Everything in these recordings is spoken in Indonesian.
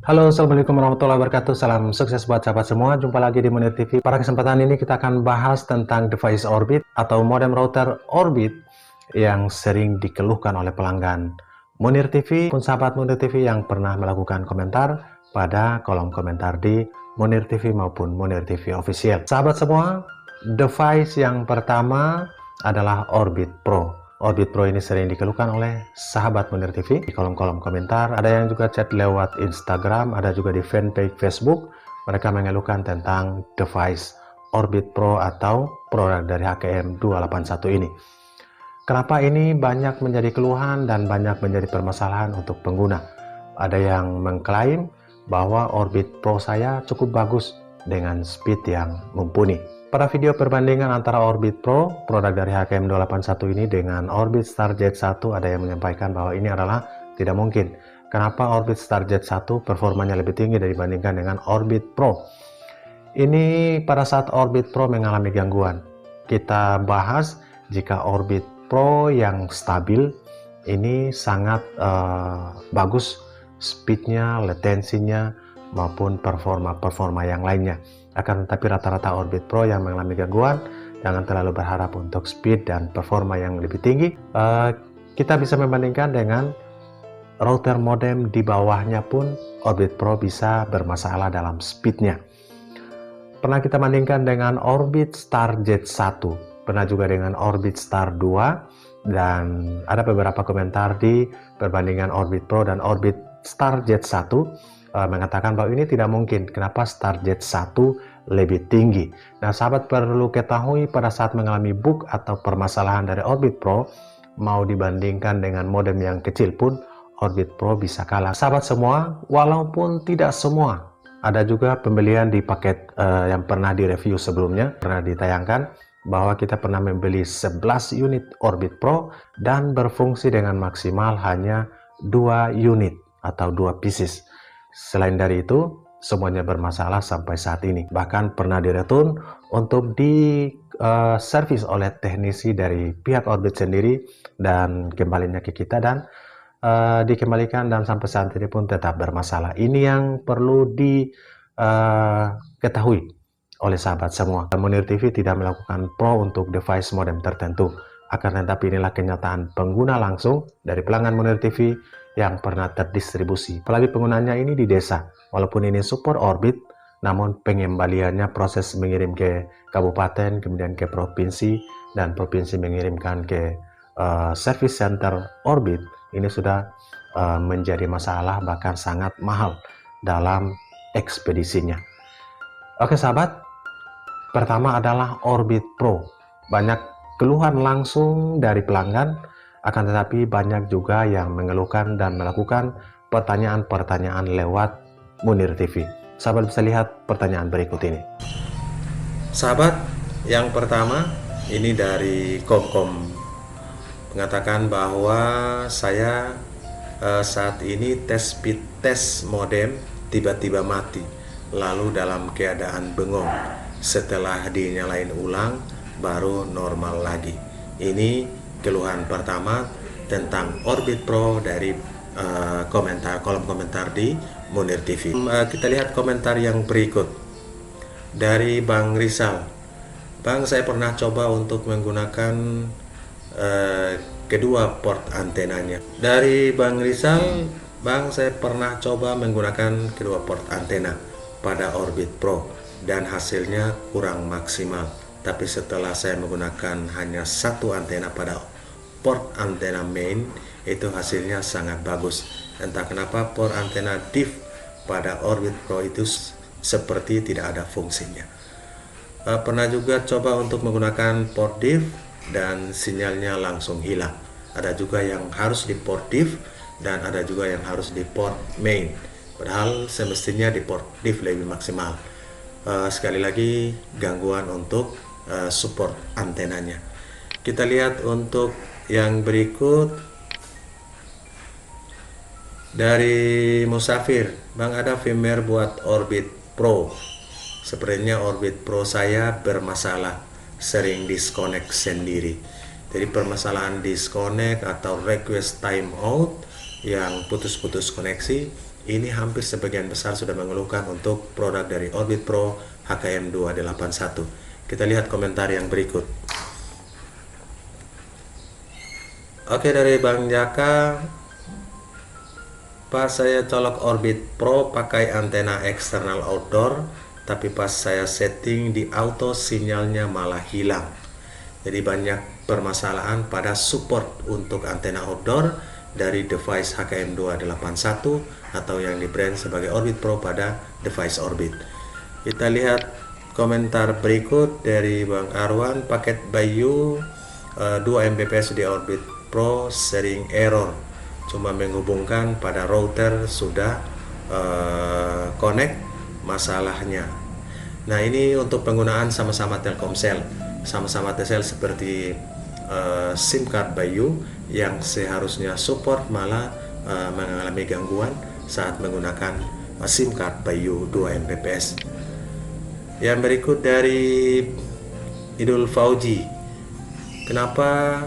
Halo, Assalamualaikum warahmatullahi wabarakatuh. Salam sukses buat sahabat semua. Jumpa lagi di Munir TV. Pada kesempatan ini kita akan bahas tentang device Orbit atau modem router Orbit yang sering dikeluhkan oleh pelanggan Munir TV pun sahabat Munir TV yang pernah melakukan komentar pada kolom komentar di Munir TV maupun Munir TV Official. Sahabat semua, device yang pertama adalah Orbit Pro. Orbit Pro ini sering dikeluhkan oleh sahabat Munir TV di kolom-kolom komentar. Ada yang juga chat lewat Instagram, ada juga di fanpage Facebook. Mereka mengeluhkan tentang device Orbit Pro atau produk dari HKM 281 ini. Kenapa ini banyak menjadi keluhan dan banyak menjadi permasalahan untuk pengguna? Ada yang mengklaim bahwa Orbit Pro saya cukup bagus dengan speed yang mumpuni. Pada video perbandingan antara Orbit Pro, produk dari HKM 281 ini dengan Orbit Starjet 1, ada yang menyampaikan bahwa ini adalah tidak mungkin. Kenapa Orbit Starjet 1 performanya lebih tinggi dibandingkan dengan Orbit Pro? Ini pada saat Orbit Pro mengalami gangguan. Kita bahas jika Orbit Pro yang stabil, ini sangat bagus speednya, latensinya, maupun performa yang lainnya. Akan tetapi rata-rata Orbit Pro yang mengalami gangguan, jangan terlalu berharap untuk speed dan performa yang lebih tinggi. Kita bisa membandingkan dengan router modem di bawahnya pun Orbit Pro bisa bermasalah dalam speednya. Pernah kita bandingkan dengan Orbit Starjet 1, pernah juga dengan Orbit Star 2, dan ada beberapa komentar di perbandingan Orbit Pro dan Orbit Starjet 1 mengatakan bahwa ini tidak mungkin. Kenapa Starjet 1 lebih tinggi? Nah, sahabat perlu ketahui pada saat mengalami bug atau permasalahan dari Orbit Pro, mau dibandingkan dengan modem yang kecil pun Orbit Pro bisa kalah. Sahabat semua, walaupun tidak semua, ada juga pembelian di paket yang pernah direview sebelumnya, pernah ditayangkan bahwa kita pernah membeli 11 unit Orbit Pro dan berfungsi dengan maksimal hanya 2 unit atau 2 pieces. Selain dari itu, semuanya bermasalah sampai saat ini. Bahkan pernah direturn untuk di servis oleh teknisi dari pihak Orbit sendiri dan kembalinya ke kita dan dikembalikan, dan sampai saat ini pun tetap bermasalah. Ini yang perlu diketahui oleh sahabat semua. Munir TV tidak melakukan pro untuk device modem tertentu. Akan tetapi inilah kenyataan pengguna langsung dari pelanggan Munir TV yang pernah terdistribusi. Apalagi penggunanya ini di desa. Walaupun ini support Orbit, namun pengembaliannya proses mengirim ke kabupaten, kemudian ke provinsi, dan provinsi mengirimkan ke service center Orbit. Ini sudah menjadi masalah, bahkan sangat mahal dalam ekspedisinya. Oke sahabat, pertama adalah Orbit Pro. Banyak keluhan langsung dari pelanggan, akan tetapi banyak juga yang mengeluhkan dan melakukan pertanyaan-pertanyaan lewat Munir TV. Sahabat bisa lihat pertanyaan berikut ini. Sahabat, yang pertama ini dari Komkom, mengatakan bahwa saya saat ini tes speed test modem tiba-tiba mati, lalu dalam keadaan bengong. Setelah dinyalain ulang baru normal lagi. Ini keluhan pertama tentang Orbit Pro dari kolom komentar di Munir TV. Kita lihat komentar yang berikut dari Bang Rizal. Bang, saya pernah coba untuk menggunakan kedua port antenanya. Dari Bang Rizal, Bang, saya pernah coba menggunakan kedua port antena pada Orbit Pro dan hasilnya kurang maksimal. Tapi setelah saya menggunakan hanya satu antena pada port antena main, itu hasilnya sangat bagus. Entah kenapa port antena diff pada Orbit Pro itu seperti tidak ada fungsinya. Pernah juga coba untuk menggunakan port diff dan sinyalnya langsung hilang. Ada juga yang harus di port diff dan ada juga yang harus di port main, padahal semestinya di port diff lebih maksimal. Sekali lagi gangguan untuk support antenanya. Kita lihat untuk yang berikut dari Musafir. Bang, ada firmware buat Orbit Pro. Sepertinya Orbit Pro saya bermasalah, sering disconnect sendiri. Jadi permasalahan disconnect atau request timeout yang putus-putus koneksi ini hampir sebagian besar sudah mengeluhkan untuk produk dari Orbit Pro HKM281. Kita lihat komentar yang berikut. Oke, dari Bang Jaka, pas saya colok Orbit Pro pakai antena eksternal outdoor, tapi pas saya setting di auto sinyalnya malah hilang. Jadi banyak permasalahan pada support untuk antena outdoor dari device HKM281 atau yang di brand sebagai Orbit Pro pada device Orbit. Kita lihat komentar berikut dari Bang Arwan, paket Bayu 2 Mbps di Orbit Pro sering error, cuma menghubungkan pada router sudah connect masalahnya. Nah, ini untuk penggunaan sama-sama Telkomsel, sama-sama Telkomsel seperti SIM card Bayu yang seharusnya support malah mengalami gangguan saat menggunakan SIM card Bayu 2 Mbps. Yang berikut dari Idul Fauji, kenapa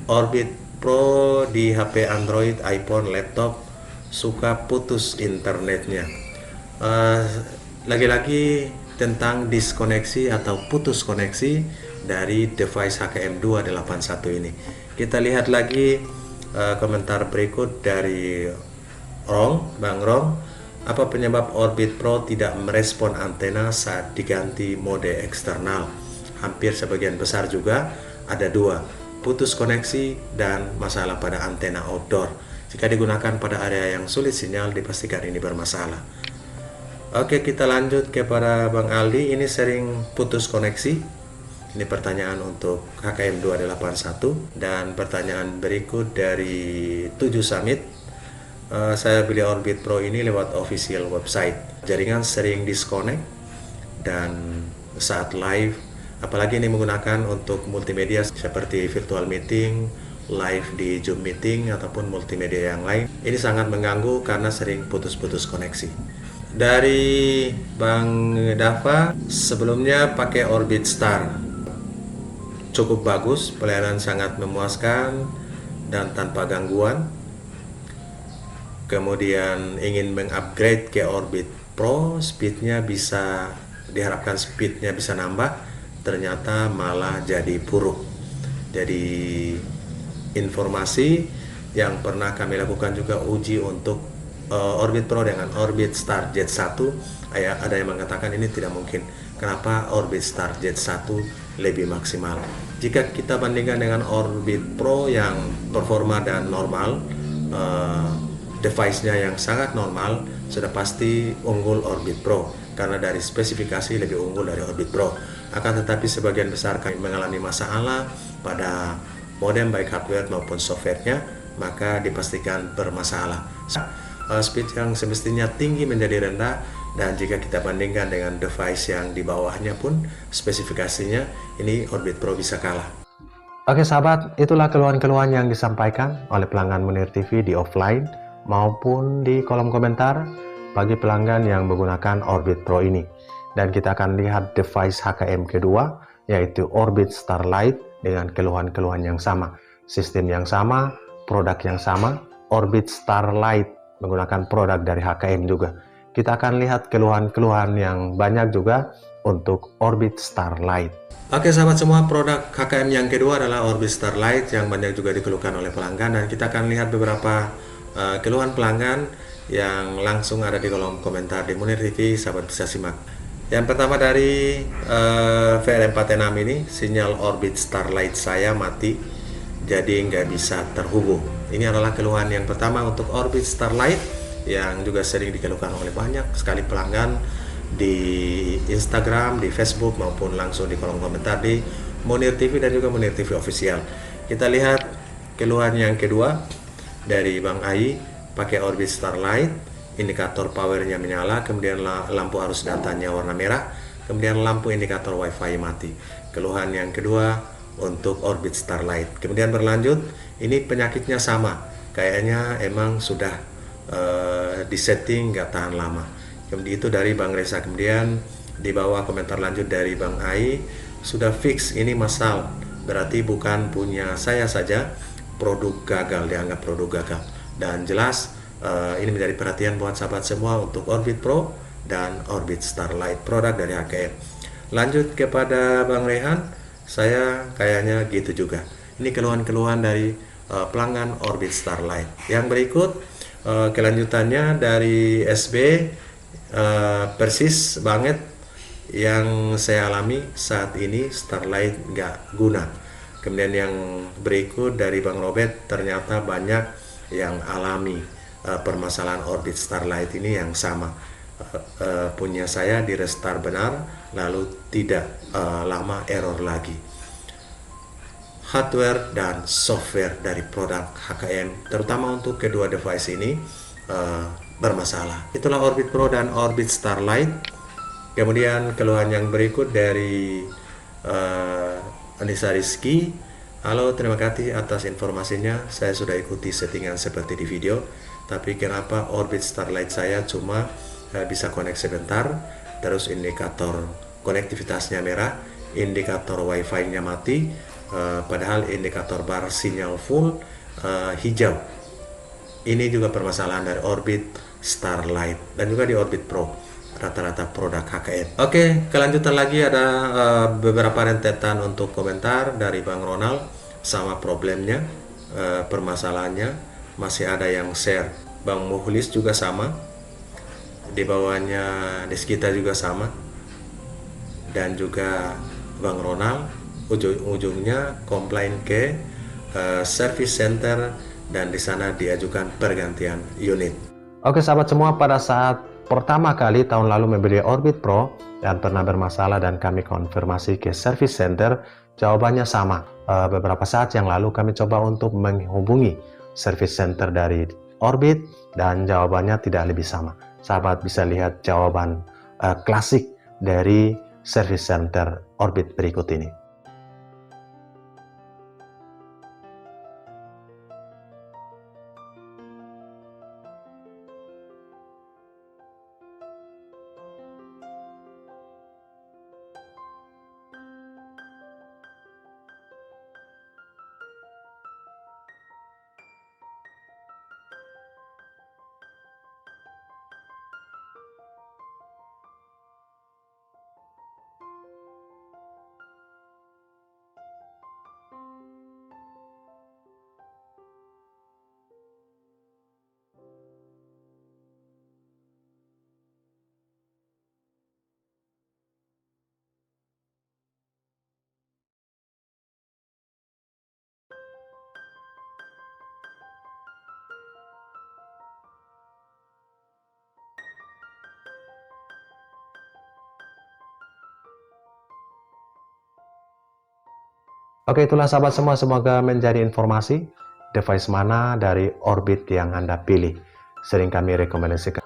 Orbit Pro di HP Android, iPhone, laptop suka putus internetnya? Lagi-lagi tentang diskoneksi atau putus koneksi dari device HKM281 ini. Kita lihat lagi komentar berikut dari Bang Rong. Apa penyebab Orbit Pro tidak merespon antena saat diganti mode eksternal? Hampir sebagian besar juga ada dua, putus koneksi dan masalah pada antena outdoor. Jika digunakan pada area yang sulit sinyal, dipastikan ini bermasalah. Oke, kita lanjut kepada Bang Aldi. Ini sering putus koneksi. Ini pertanyaan untuk HKM281. Dan pertanyaan berikut dari 7 Summit. Saya beli Orbit Pro ini lewat official website. Jaringan sering disconnect dan saat live, apalagi ini menggunakan untuk multimedia seperti virtual meeting, live di Zoom meeting ataupun multimedia yang lain. Ini sangat mengganggu karena sering putus-putus koneksi. Dari Bang Dava, sebelumnya pakai Orbit Star, cukup bagus, pelayanan sangat memuaskan dan tanpa gangguan. Kemudian ingin mengupgrade ke Orbit Pro, diharapkan speednya bisa nambah, ternyata malah jadi buruk. Jadi informasi yang pernah kami lakukan juga uji untuk Orbit Pro dengan Orbit Star Jet 1, ada yang mengatakan ini tidak mungkin. Kenapa Orbit Star Jet 1 lebih maksimal? Jika kita bandingkan dengan Orbit Pro yang performa dan normal, device-nya yang sangat normal, sudah pasti unggul Orbit Pro karena dari spesifikasi lebih unggul dari Orbit Pro. Akan tetapi sebagian besar kami mengalami masalah pada modem baik hardware maupun software-nya, maka dipastikan bermasalah. Speed yang semestinya tinggi menjadi rendah, dan jika kita bandingkan dengan device yang di bawahnya pun spesifikasinya, ini Orbit Pro bisa kalah. Oke sahabat, itulah keluhan-keluhan yang disampaikan oleh pelanggan Munir TV di offline maupun di kolom komentar bagi pelanggan yang menggunakan Orbit Pro ini. Dan kita akan lihat device HKM kedua, yaitu Orbit Starlight dengan keluhan-keluhan yang sama, sistem yang sama, produk yang sama. Orbit Starlight menggunakan produk dari HKM juga. Kita akan lihat keluhan-keluhan yang banyak juga untuk Orbit Starlight. Oke sahabat semua, produk HKM yang kedua adalah Orbit Starlight yang banyak juga dikeluhkan oleh pelanggan, dan kita akan lihat beberapa keluhan pelanggan yang langsung ada di kolom komentar di Munir TV. Sahabat bisa simak. Yang pertama dari VR4N6 ini, sinyal Orbit Starlight saya mati, jadi nggak bisa terhubung. Ini adalah keluhan yang pertama untuk Orbit Starlight yang juga sering dikeluhkan oleh banyak sekali pelanggan di Instagram, di Facebook maupun langsung di kolom komentar di Munir TV dan juga Munir TV Official. Kita lihat keluhan yang kedua dari Bang Ai, pakai Orbit Starlight, indikator powernya menyala, kemudian lampu arus datanya warna merah, kemudian lampu indikator WiFi mati. Keluhan yang kedua untuk Orbit Starlight. Kemudian berlanjut, ini penyakitnya sama, kayaknya emang sudah disetting nggak tahan lama. Kemudian itu dari Bang Reza. Kemudian di bawah komentar lanjut dari Bang Ai, sudah fix, ini masal, berarti bukan punya saya saja, produk gagal, dianggap produk gagal. Dan jelas ini menjadi perhatian buat sahabat semua untuk Orbit Pro dan Orbit Starlight, produk dari HKM. Lanjut kepada Bang Rehan, saya kayaknya gitu juga. Ini keluhan-keluhan dari pelanggan Orbit Starlight. Yang berikut kelanjutannya dari SB, persis banget yang saya alami saat ini, Starlight nggak guna. Kemudian yang berikut dari Bang Robert, ternyata banyak yang alami permasalahan Orbit Starlight ini yang sama. Punya saya di restart benar, lalu tidak lama error lagi. Hardware dan software dari produk HKM, terutama untuk kedua device ini, bermasalah. Itulah Orbit Pro dan Orbit Starlight. Kemudian keluhan yang berikut dari Anissa Rizky. Halo, terima kasih atas informasinya. Saya sudah ikuti settingan seperti di video, tapi kenapa Orbit Starlight saya cuma bisa connect sebentar, terus indikator konektivitasnya merah, indikator wifi-nya mati, padahal indikator bar sinyal full hijau. Ini juga permasalahan dari Orbit Starlight dan juga di Orbit Pro, rata-rata produk HKM. Oke, kelanjutan lagi ada beberapa rentetan untuk komentar dari Bang Ronald sama problemnya, permasalahannya. Masih ada yang share. Bang Muhlis juga sama, di bawahnya Deskita juga sama, dan juga Bang Ronald ujung-ujungnya komplain ke service center, dan di sana diajukan pergantian unit. Oke sahabat semua, pada saat pertama kali tahun lalu membeli Orbit Pro dan pernah bermasalah dan kami konfirmasi ke service center, jawabannya sama. Beberapa saat yang lalu kami coba untuk menghubungi service center dari Orbit dan jawabannya tidak lebih sama. Sahabat bisa lihat jawaban klasik dari service center Orbit berikut ini. Oke, itulah sahabat semua, semoga menjadi informasi device mana dari Orbit yang Anda pilih. Sering kami rekomendasikan.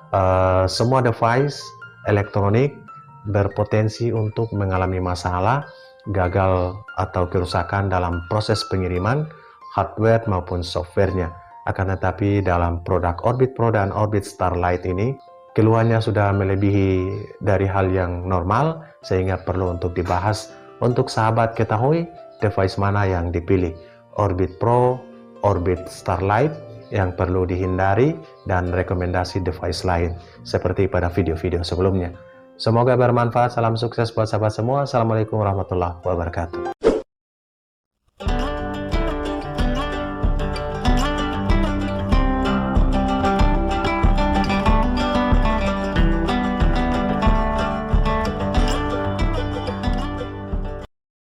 Semua device elektronik berpotensi untuk mengalami masalah, gagal atau kerusakan dalam proses pengiriman hardware maupun softwarenya. Akan tetapi dalam produk Orbit Pro dan Orbit Starlight ini, keluhannya sudah melebihi dari hal yang normal, sehingga perlu untuk dibahas. Untuk sahabat ketahui device mana yang dipilih, Orbit Pro, Orbit Starlight yang perlu dihindari, dan rekomendasi device lain seperti pada video-video sebelumnya. Semoga bermanfaat. Salam sukses buat sahabat semua. Assalamualaikum warahmatullahi wabarakatuh.